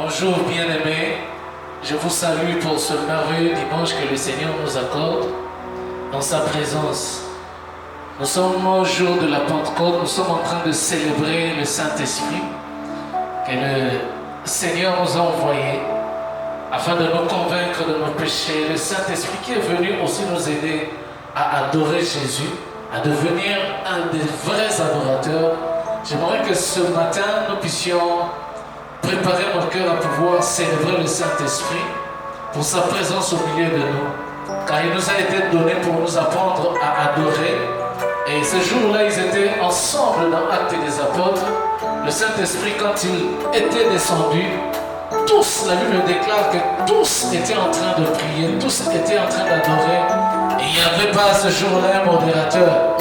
Bonjour bien-aimés, je vous salue pour ce merveilleux dimanche que le Seigneur nous accorde dans sa présence. Nous sommes au jour de la Pentecôte, nous sommes en train de célébrer le Saint-Esprit que le Seigneur nous a envoyé afin de nous convaincre de nos péchés. Le Saint-Esprit qui est venu aussi nous aider à adorer Jésus, à devenir un des vrais adorateurs. J'aimerais que ce matin nous puissions préparer nos cœurs à pouvoir célébrer le Saint-Esprit pour sa présence au milieu de nous. Car il nous a été donné pour nous apprendre à adorer. Et ce jour-là, ils étaient ensemble dans Actes des Apôtres. Le Saint-Esprit, quand il était descendu, tous, la Bible déclare que tous étaient en train de prier, tous étaient en train d'adorer. Et il n'y avait pas ce jour-là un modérateur.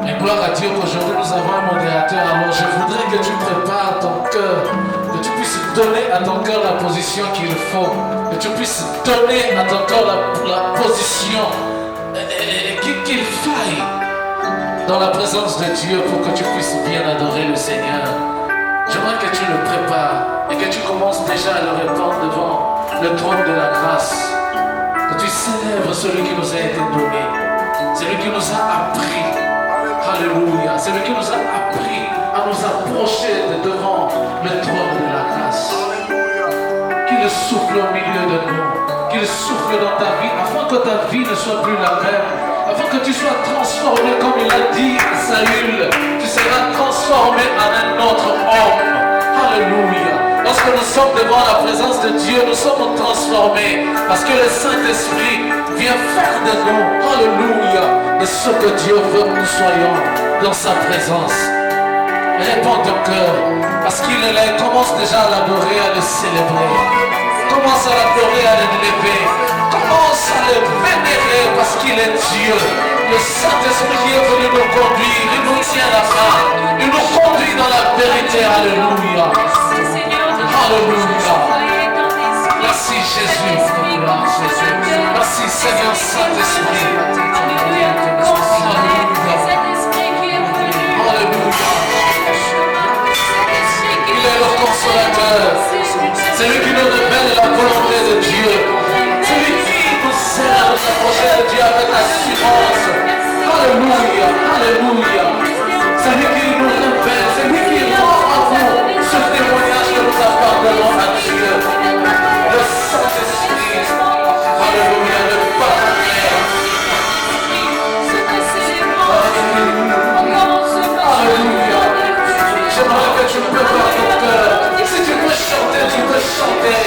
Mais gloire à Dieu qu'aujourd'hui nous avons un modérateur. Alors je voudrais que tu prépares ton cœur, que tu puisses donner à ton cœur la position qu'il faut, que tu puisses donner à ton cœur la position qu'il faille dans la présence de Dieu pour que tu puisses bien adorer le Seigneur. J'aimerais que tu le prépares et que tu commences déjà à le répandre devant le trône de la grâce. Que tu célèbres celui qui nous a été donné, celui qui nous a appris. Alléluia. Celui qui nous a appris à nous approcher de devant le trône de la grâce. Qu'il souffle au milieu de nous, qu'il souffle dans ta vie, afin que ta vie ne soit plus la même, afin que tu sois transformé comme il a dit à Saül. Tu seras transformé en un autre homme. Alléluia. Lorsque nous sommes devant la présence de Dieu, nous sommes transformés parce que le Saint-Esprit vient faire de nous, alléluia, de ce que Dieu veut que nous soyons dans sa présence. Réponds ton cœur, parce qu'il est là, commence déjà à l'adorer, à le célébrer. Commence à l'adorer, à l'élever. Commence à le vénérer parce qu'il est Dieu. Le Saint-Esprit qui est venu nous conduire, il nous tient la main, il nous conduit dans la vérité, alléluia. Alléluia. Merci Jésus. Merci Seigneur Saint-Esprit. Alléluia. Alléluia. Il est le consolateur. C'est lui qui nous révèle la volonté de Dieu. C'est lui qui nous sert à nous approcher de Dieu avec assurance. Alléluia. Alléluia. C'est lui qui nous révèle. C'est lui qui rend à vous ce témoignage que nous appartenons à Dieu. Le Saint-Esprit. Alléluia. Le Père. Alléluia. J'aimerais que tu prépares ton cœur. Si tu peux chanter, tu peux chanter.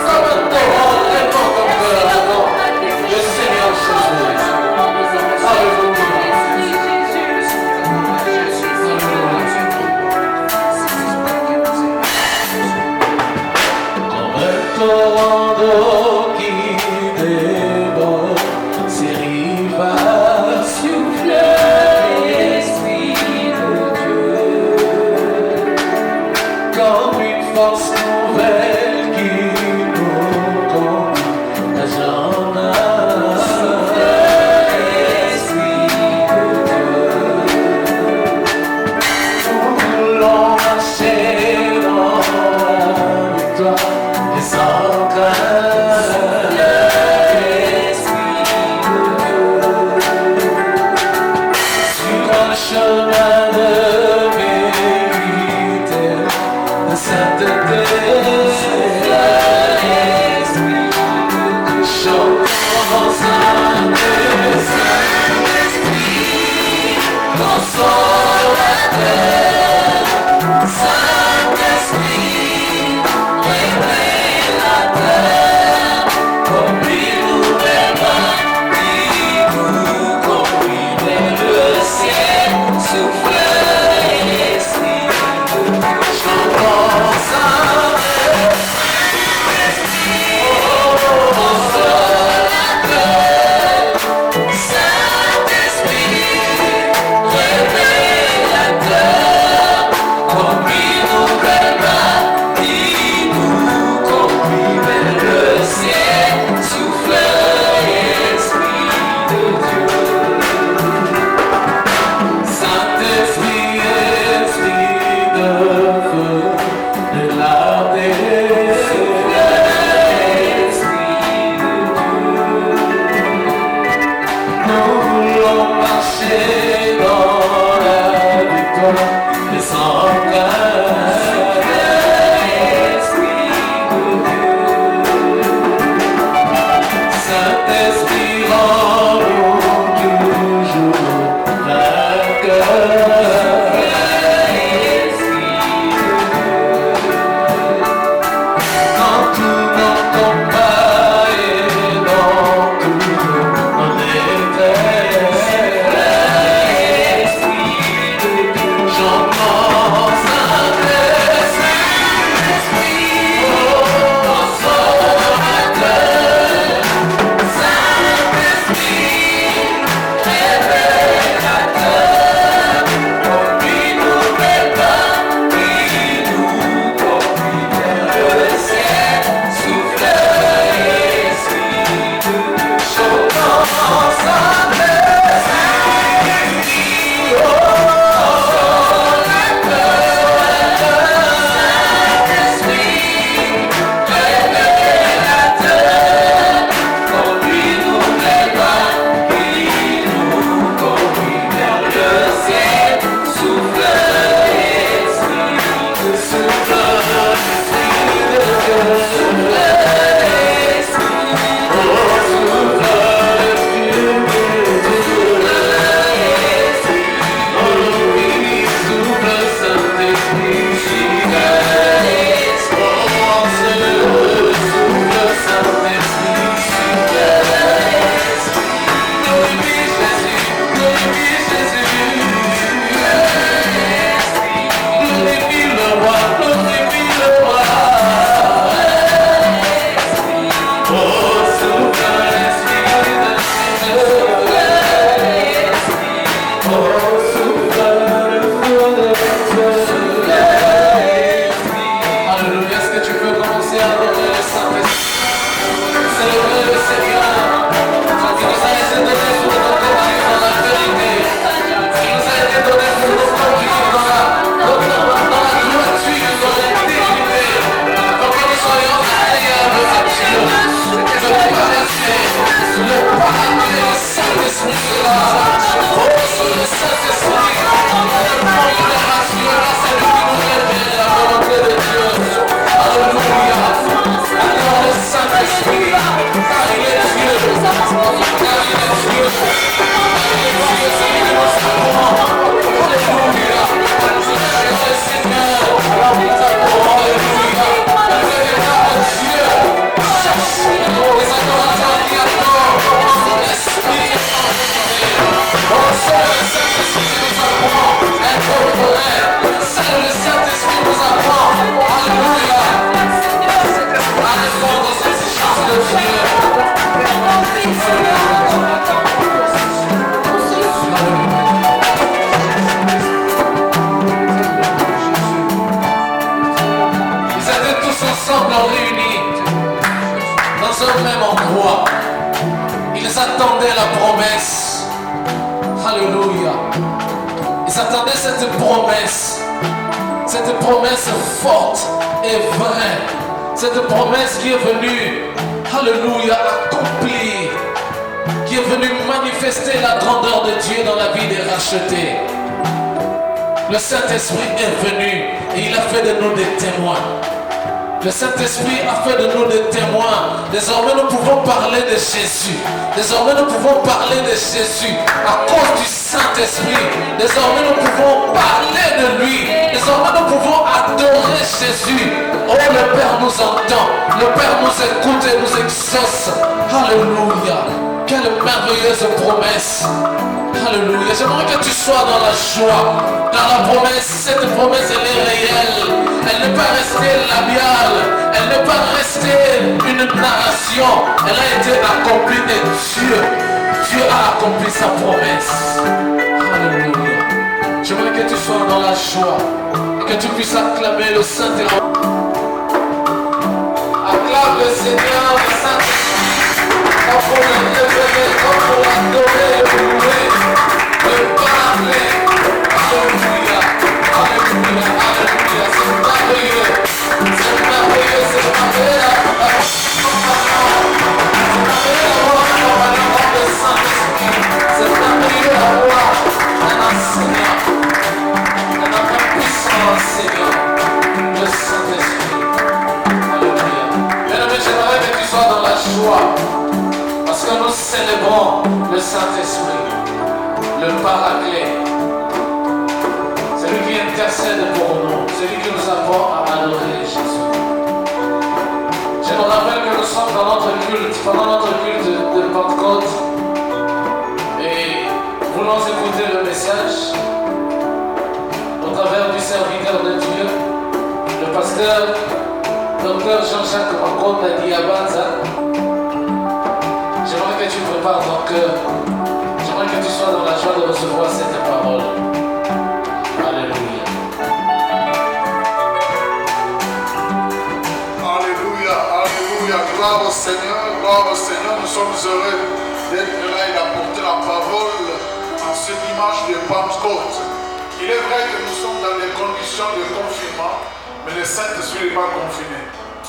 Comme un torrent, réponds ton cœur devant le Seigneur Jésus. Alléluia. Comme un torrent d'eau qui déborde, ses rivages soufflent l'Esprit de Dieu. Comme une force nouvelle qui nous conduit à jamais. L'Esprit de Dieu. Nous voulons marcher dans la victoire et sans crainte. L'Esprit de Dieu. Sur un chemin de vérité, de sainteté. L'Esprit de Dieu. Chantons Saint-Esprit, consolateur. Saint-Esprit, révélateur, conduis-nous vers loin, dis-nous conduis vers le ciel, souffle l'Esprit de Dieu. Chantons Saint-Esprit est là. Oh, le Saint-Esprit, le monde de la rassure, c'est lui qui nous révèle la volonté de Dieu. Alléluia. Alors le Saint-Esprit, car il est Dieu, car il est Dieu, c'est lui qui nous apprend. Alléluia. Le Seigneur, nous apprend. Alléluia. Le véritable Dieu, les adorateurs qui adorent, l'Esprit est en oh, seul le Saint-Esprit nous apprend à être vrai. Seul le Saint-Esprit nous apprend, alléluia, à répondre aux exigences de Dieu. Ils étaient tous ensemble réunis dans un même endroit. Ils attendaient la promesse. Alléluia. Ils attendaient cette promesse forte et vraie. Cette promesse qui est venue, alléluia, accomplir, qui est venue manifester la grandeur de Dieu dans la vie des rachetés. Le Saint-Esprit est venu et il a fait de nous des témoins. Le Saint-Esprit a fait de nous des témoins. Désormais, nous pouvons parler de Jésus. Désormais, nous pouvons parler de Jésus à cause du Saint-Esprit. Désormais, nous pouvons parler de lui. Désormais, nous pouvons adorer Jésus. Oh, le Père nous entend. Le Père nous écoute et nous exauce. Alléluia. Quelle merveilleuse promesse. Alléluia. J'aimerais que tu sois dans la joie, dans la promesse. Cette promesse, elle est réelle. Elle n'est pas restée labiale. Elle n'est pas restée une narration. Elle a été accomplie et Dieu a accompli sa promesse. Alléluia. J'aimerais que tu sois dans la joie et que tu puisses acclamer le Saint-Esprit. Acclame le Seigneur, le Saint-Esprit. Comme pour le révéler, comme pour l'adorer, le louer, le parler. Alléluia, alléluia, alléluia. C'est merveilleux, c'est merveilleux, c'est merveilleux. C'est merveilleux d'avoir le Saint-Esprit. C'est merveilleux d'avoir un enseignant, un homme puissant enseignant, le Saint-Esprit. Alléluia. Bien-aimé, j'aimerais que tu sois dans la joie. Parce que nous célébrons le Saint-Esprit, le Paraclet, celui qui intercède pour nous, celui qui nous apprend à adorer Jésus. Je me rappelle que nous sommes dans notre culte, pendant notre culte de Pentecôte, et voulons écouter le message au travers du serviteur de Dieu, le pasteur Dr Jean-Jacques Makonda Diabanza. J'aimerais que tu prépares ton cœur. J'aimerais que tu sois dans la joie de recevoir cette parole. Alléluia. Alléluia, alléluia. Gloire au Seigneur, gloire au Seigneur. Nous sommes heureux d'être là et d'apporter la parole en ce dimanche de Pentecôte. Il est vrai que nous sommes dans des conditions de confinement, mais le Saint-Esprit n'est pas confiné.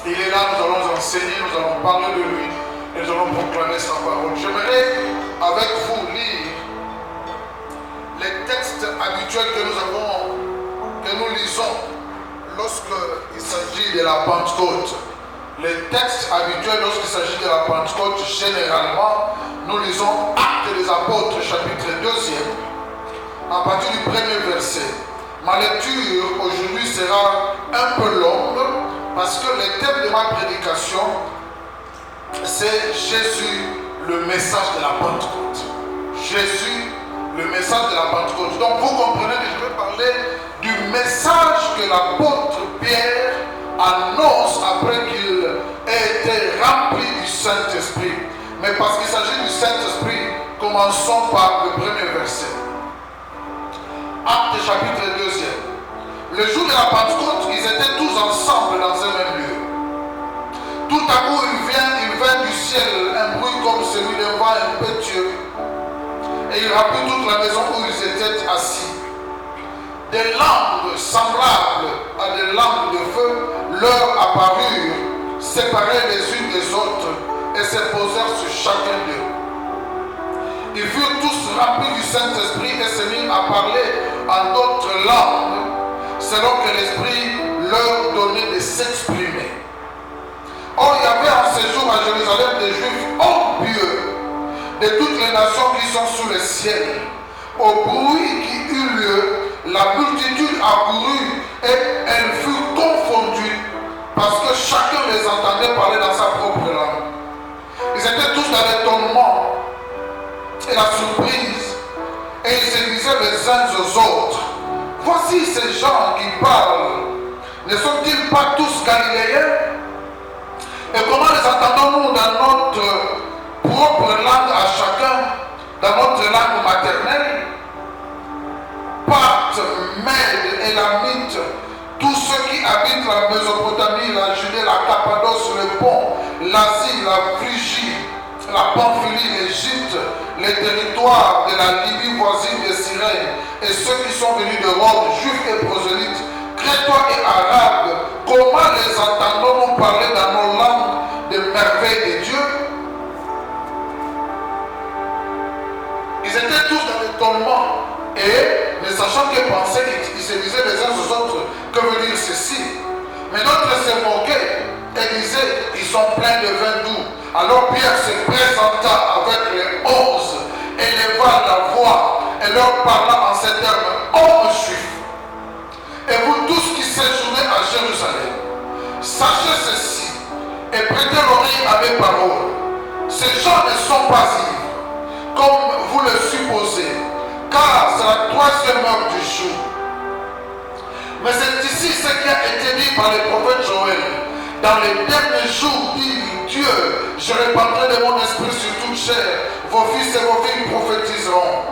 Il est là, nous allons enseigner, nous allons parler de lui. Et nous allons proclamer sa parole. J'aimerais avec vous lire les textes habituels que nous lisons lorsqu'il s'agit de la Pentecôte. Les textes habituels lorsqu'il s'agit de la Pentecôte, généralement, nous lisons Actes des Apôtres, chapitre 2, à partir du premier verset. Ma lecture aujourd'hui sera un peu longue parce que le thème de ma prédication, c'est Jésus, le message de la Pentecôte. Jésus, le message de la Pentecôte. Donc vous comprenez que je vais parler du message que l'apôtre Pierre annonce après qu'il ait été rempli du Saint-Esprit. Mais parce qu'il s'agit du Saint-Esprit, commençons par le premier verset. Actes chapitre 2. Le jour de la Pentecôte, ils étaient tous ensemble dans un même lieu. Tout à coup, il vint du ciel un bruit comme celui d'un vent impétueux. Et il remplit toute la maison où ils étaient assis. Des langues semblables à des langues de feu leur apparurent, séparées les unes des autres, et se posèrent sur chacun d'eux. ils furent tous remplis du Saint-Esprit et se mirent à parler en d'autres langues, selon que l'Esprit leur donnait de s'exprimer. Or, il y avait en ce jour à Jérusalem des Juifs orgueilleux de toutes les nations qui sont sous le ciel. Au bruit qui eut lieu, la multitude accourut et elle fut confondue parce que chacun les entendait parler dans sa propre langue. Ils étaient tous dans l'étonnement et la surprise et ils se disaient les uns aux autres: voici ces gens qui parlent, ne sont-ils pas tous galiléens? Et comment les entendons-nous dans notre propre langue à chacun, dans notre langue maternelle? Parthes, Mèdes et Lamites, tous ceux qui habitent la Mésopotamie, la Judée, la Cappadoce, le Pont, l'Asie, la Phrygie, la Pamphylie, l'Égypte, les territoires de la Libye voisine de Cyrène, et ceux qui sont venus de Rome, juifs et prosélytes, crétois et arabes, comment les entendons-nous parler dans nos langues de merveilles de Dieu? Ils étaient tous dans l'étonnement et ne sachant que penser, ils se disaient les uns aux autres: que veut dire ceci? Mais d'autres se moquaient et disaient: ils sont pleins de vin doux. Alors Pierre se présenta avec les 11 et leva la voix et leur parla en ces termes: hommes juifs, et vous tous qui séjournez à Jérusalem, sachez ceci et prêtez l'oreille à mes paroles. Ces gens ne sont pas ivres, comme vous le supposez, car c'est la troisième heure du jour. Mais c'est ici ce qui a été dit par le prophète Joël. Dans les derniers jours, dit Dieu, je répandrai de mon esprit sur toute chair. Vos fils et vos filles prophétiseront.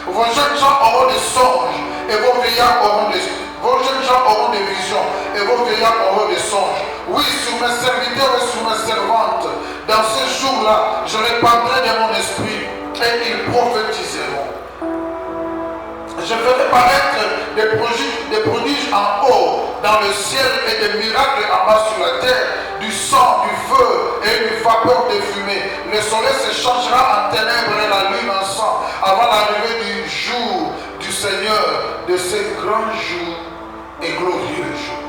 Vos jeunes gens auront des songes et vos vieillards auront des visions. Vos jeunes gens auront des visions et vos vieillards auront des songes. Oui, sur mes serviteurs et sur mes servantes, dans ce jour-là, je répandrai de mon esprit et ils prophétiseront. Je ferai paraître des prodiges en haut dans le ciel et des miracles en bas sur la terre, du sang, du feu et une vapeur de fumée. Le soleil se changera en ténèbres et la lune en sang avant l'arrivée du jour du Seigneur, de ce grand jour et glorieux jour.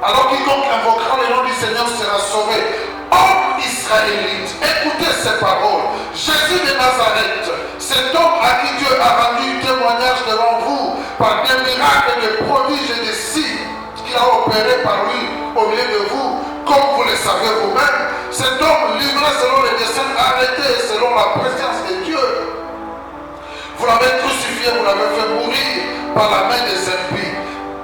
Alors quiconque invoquera le nom du Seigneur sera sauvé. Homme israélite, écoutez ces paroles. Jésus de Nazareth, cet homme à qui Dieu a rendu témoignage devant vous par des miracles, des prodiges et des signes qu'il a opérés par lui au milieu de vous, comme vous le savez vous-même, cet homme livré selon les desseins, arrêté selon la présence de Dieu. Vous l'avez crucifié, vous l'avez fait mourir par la main des impies.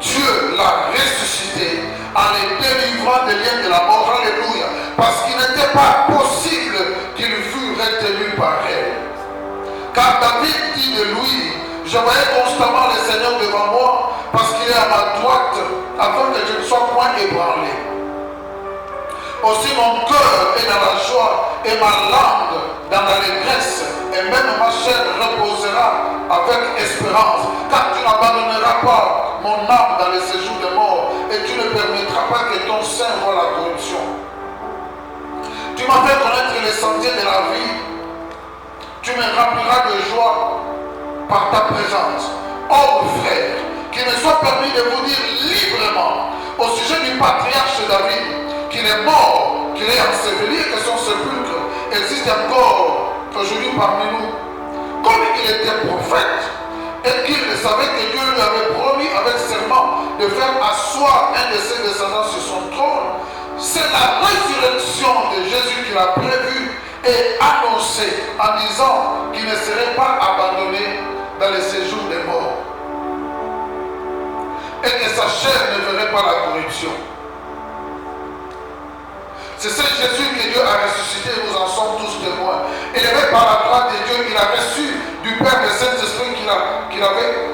Dieu l'a ressuscité en les délivrant des liens de la mort. Alléluia. Parce qu'il n'était pas possible qu'il fût retenu par elle. Car David dit de lui: je voyais constamment le Seigneur devant moi, parce qu'il est à ma droite, afin que je ne sois point ébranlé. Aussi mon cœur est dans la joie et ma langue dans l'allégresse, et même ma chair reposera avec espérance, car tu n'abandonneras pas mon âme dans les séjours des morts, et tu ne permettras pas que ton sein voie la corruption. Tu m'as fait connaître les sentiers de la vie, tu me rempliras de joie par ta présence. Oh frère, qu'il me soit permis de vous dire librement au sujet du patriarche David, qu'il est mort, qu'il est enseveli et que son sépulcre existe encore aujourd'hui parmi nous. Comme il était prophète et qu'il savait que Dieu lui avait promis avec serment de faire asseoir un de ses descendants sur son trône, c'est la résurrection de Jésus qu'il a prévue et annoncée en disant qu'il ne serait pas abandonné dans les séjours des morts et que sa chair ne verrait pas la corruption. C'est ce Jésus que Dieu a ressuscité, nous en sommes tous témoins. Élevé par la droite de Dieu, il a reçu du Père le Saint-Esprit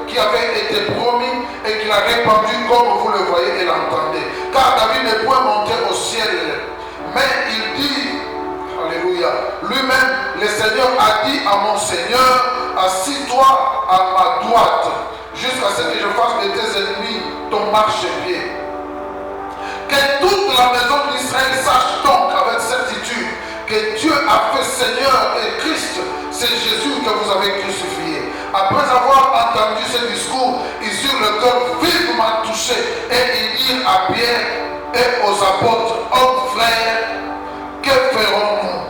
qui avait été promis et qu'il a répandu comme vous le voyez et l'entendez. Car David n'est point monté au ciel, mais il dit, alléluia, lui-même, le Seigneur a dit à mon Seigneur: assis-toi à ma droite, jusqu'à ce que je fasse de tes ennemis ton marchepied. Que toute la maison d'Israël sache donc avec certitude que Dieu a fait votre Seigneur et Christ, c'est Jésus que vous avez crucifié. Après avoir entendu ce discours, ils eurent le cœur vivement touché et ils dirent à Pierre et aux apôtres, hommes frères, que ferons-nous?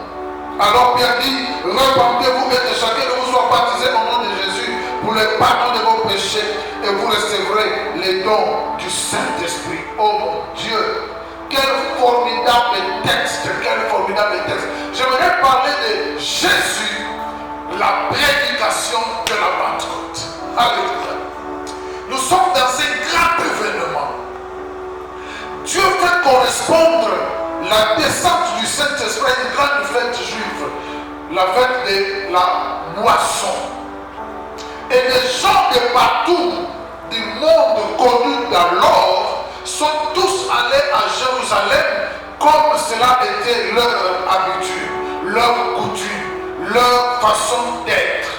Alors Pierre dit, repentez-vous et que chacun de vous soit baptisé au nom de Jésus pour le pardon de vos péchés et vous recevrez les dons du Saint-Esprit. Oh mon Dieu, quel formidable texte, quel formidable texte. J'aimerais parler de Jésus, la prédication de la Pentecôte. Alléluia. Nous sommes dans un grand événement. Dieu fait correspondre la descente du Saint-Esprit à une grande fête juive, la fête de la moisson. Et les gens de partout du monde connu d'alors sont tous allés à Jérusalem comme cela était leur habitude, leur coutume, leur façon d'être.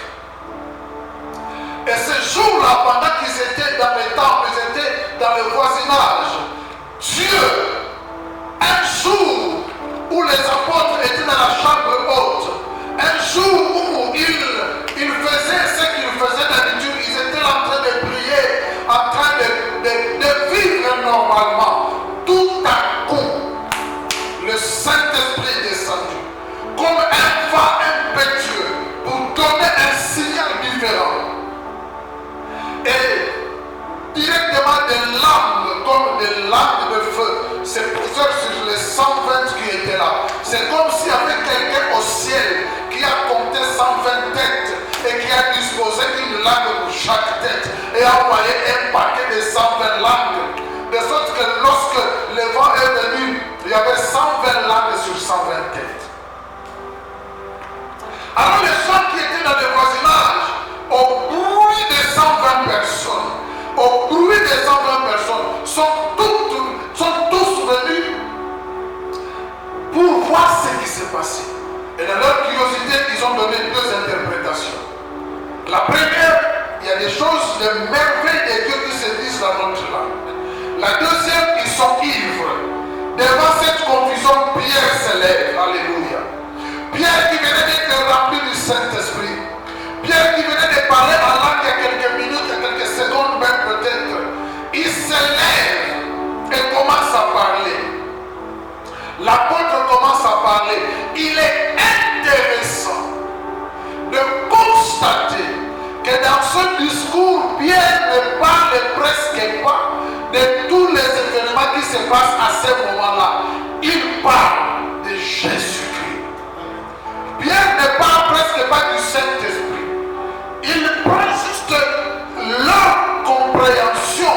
Et ce jour-là, pendant qu'ils étaient dans les temples, ils étaient dans le voisinage, Dieu, un jour où les apôtres étaient dans la chambre haute, un jour où ils faisaient ce qu'ils faisaient d'habitude, ils étaient en train de prier, en train de vivre normalement. Tout à coup, le Saint-Esprit est descendu, comme un vent impétueux, pour donner un signal différent. Et directement des langues, comme des langues de feu, c'est pour ça sur les 120 qui étaient là. C'est comme s'il y avait quelqu'un au ciel qui a compté 120 têtes et qui a disposé une langue pour chaque tête et a envoyé un paquet de 120 langues. De sorte que lorsque le vent est venu, il y avait 120 langues sur 120 têtes. Alors les gens qui étaient dans le voisinage, au bruit des 120 personnes, au bruit des 120 personnes, sont tous venus pour voir ce qui s'est passé. Et dans leur curiosité, ils ont donné deux interprétations. La première, il y a des choses, des merveilles de Dieu qui se disent dans notre langue. La deuxième, ils sont ivres. Devant cette confusion, Pierre se lève. Alléluia. Pierre qui venait d'être rempli du Saint-Esprit. Pierre qui venait de parler en langue il y a quelques minutes, il y a quelques secondes même peut-être. Il se lève et commence à parler. L'apôtre commence à parler. Il est intéressant de constater que dans ce discours, Pierre ne parle presque pas de tous les événements qui se passent à ce moment-là. Il parle de Jésus-Christ. Pierre ne parle presque pas du Saint-Esprit. Il prend juste leur compréhension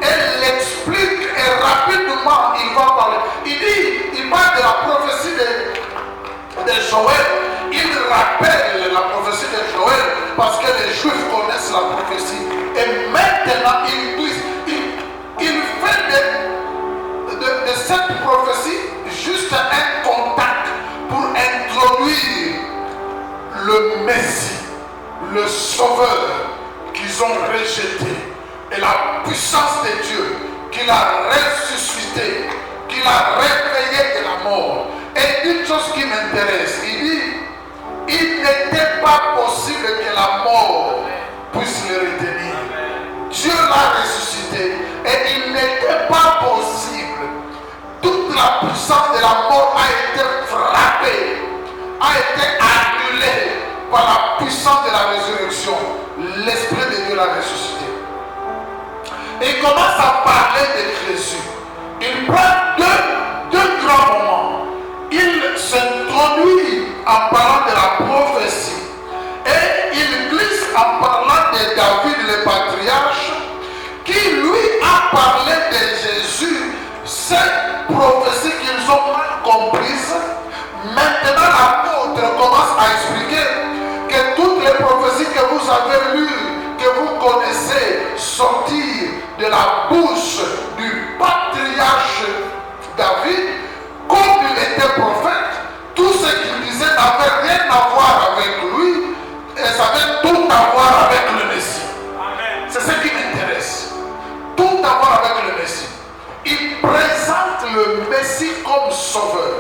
et l'explique et rapidement il va parler. Il parle de la prophétie de Joël. Il rappelle la prophétie de Joël parce que les Juifs connaissent la prophétie. Et maintenant il fait de cette prophétie juste un contact pour introduire le Messie, le Sauveur qu'ils ont rejeté et la puissance de Dieu qu'il a ressuscité, qu'il a réveillé de la mort. Et une chose qui m'intéresse, il dit, il n'était pas possible que la mort puisse le retenir. Dieu l'a ressuscité et il n'était pas possible. Toute la puissance de la mort a été frappée, a été annulée par la puissance de la résurrection. L'Esprit de Dieu l'a ressuscité. Et il commence à parler de Jésus. Il prend deux grands moments. Il s'introduit en parlant de la prophétie. Et il glisse en parlant de David le patriarche, qui lui a parlé de Jésus, cette prophétie qu'ils ont mal comprise. Maintenant l'apôtre commence à expliquer que toutes les prophéties que vous avez lues, que vous connaissez, sortir de la bouche du patriarche David, comme il était prophète, tout ce qu'il disait n'avait rien à voir avec lui, et ça avait tout à voir avec le Messie. C'est ce qui m'intéresse. Tout à voir avec le Messie. Il présente le Messie comme sauveur.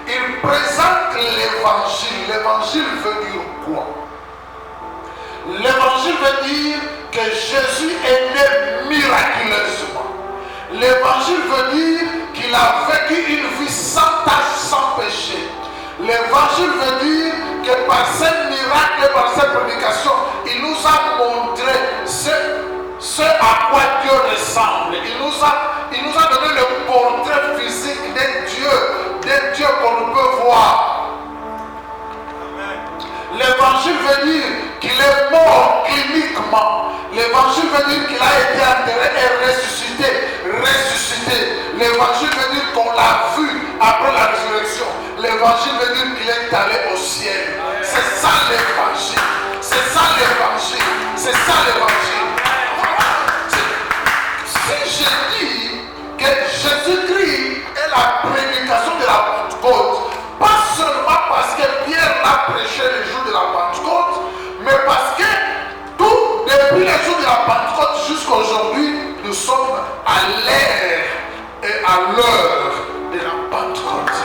il présente l'évangile. L'évangile veut dire quoi? L'évangile veut dire que Jésus est né miraculeusement. L'évangile veut dire qu'il a vécu une vie sans tache, sans péché. L'évangile veut dire que par ses miracles et par ses prédications, il nous a montré ce à quoi Dieu ressemble. Il nous a donné le portrait physique d'un Dieu qu'on ne peut voir. L'évangile veut dire qu'il est mort cliniquement. L'évangile veut dire qu'il a été enterré et ressuscité. L'évangile veut dire qu'on l'a vu après la résurrection. L'évangile veut dire qu'il est allé au ciel. C'est ça l'évangile. C'est ça l'évangile. C'est ça l'évangile. Si je dis que Jésus-Christ est la prédication de la Pentecôte, pas seulement parce que Pierre l'a prêché le jour de la Pentecôte, mais parce que depuis le jour de la Pentecôte jusqu'à aujourd'hui, nous sommes à l'ère et à l'heure de la Pentecôte.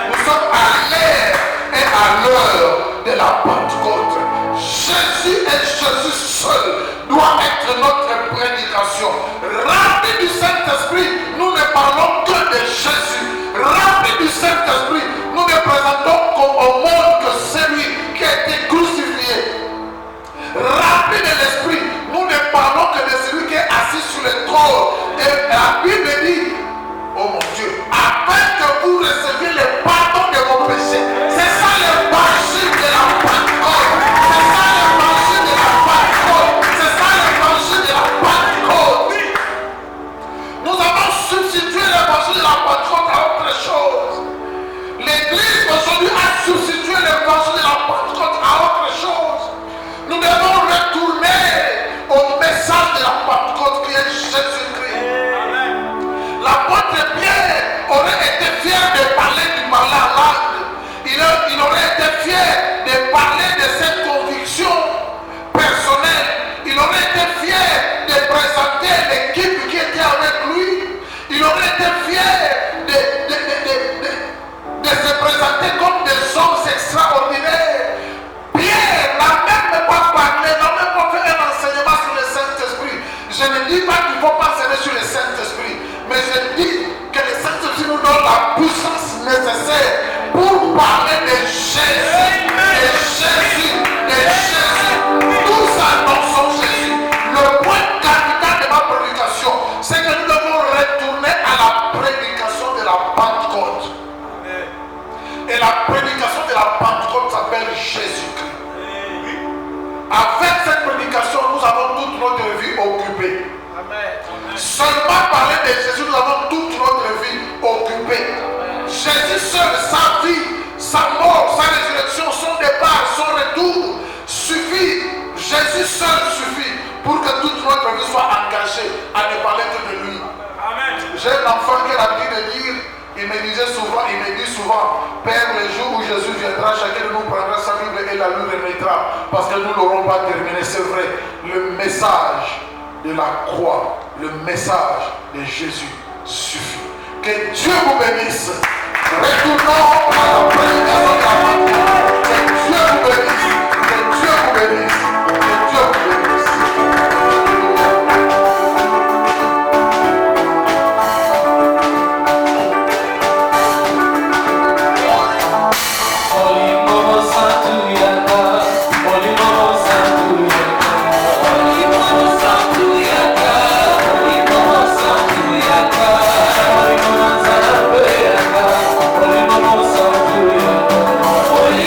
Nous sommes à l'ère et à l'heure de la Pentecôte. Jésus et Jésus seul doit être notre prédication. Remplis du Saint-Esprit, nous ne parlons que de Jésus. Remplis du Saint-Esprit, nous ne présentons au monde que celui qui a été crucifié. Remplis de l'Esprit, nous ne parlons que de celui qui est assis sur le trône. Et la Bible dit, oh mon Dieu, afin que vous receviez le pardon de vos péchés. C'est ça l'évangile de la Pentecôte. C'est ça l'évangile de la Pentecôte. C'est ça l'évangile de la Pentecôte. Nous avons substitué l'évangile de la Pentecôte à autre chose. L'Église aujourd'hui a substitué l'évangile de la Pentecôte à autre chose. Nous devons retourner au message de la Pentecôte qui est Jésus-Christ. L'apôtre Pierre aurait été fier de parler du parler en langue. Il aurait été fier de parler de ses convictions personnelles. Il aurait été fier de présenter l'équipe qui était avec lui. Il aurait été fier de se présenter comme des hommes extraordinaires. Pierre n'a même pas parlé, n'a même pas fait un enseignement sur le Saint-Esprit. Je ne dis pas qu'il ne faut pas enseigner sur le Saint-Esprit, mais je dis que le Saint-Esprit nous donne la puissance nécessaire pour parler de Jésus, de Jésus, de Jésus. Tous annonçons Jésus. Le point capital de ma prédication, c'est que nous devons retourner à la prédication de la Pentecôte. Et la prédication de la Pentecôte s'appelle Jésus-Christ. Avec cette prédication, nous avons toute notre vie occupée. Seulement parler de Jésus, nous avons toute notre vie occupée. Jésus seul, sa vie, sa mort, sa résurrection, son départ, son retour suffit. Jésus seul suffit pour que toute notre vie soit engagée à ne parler que de lui. J'ai un enfant qui a l'habitude de dire, il me dit souvent, Père, le jour où Jésus viendra, chacun de nous prendra sa Bible et la lui remettra, parce que nous ne l'aurons pas terminé. C'est vrai, le message de la croix, le message de Jésus suffit. Que Dieu vous bénisse. Retournons à la prédication de la Pentecôte. Que Dieu vous bénisse. Que Dieu vous bénisse. Que Dieu vous bénisse. Holy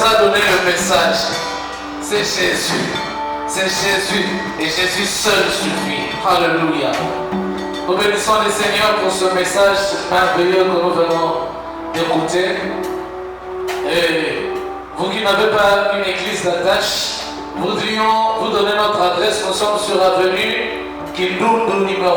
a donné le message. C'est Jésus. C'est Jésus. Et Jésus seul suffit. Alléluia. Nous bénissons le Seigneur pour ce message merveilleux que nous venons d'écouter. Et vous qui n'avez pas une église d'attache, nous voudrions vous donner notre adresse. Nous sommes sur l'avenue Kindundu numéro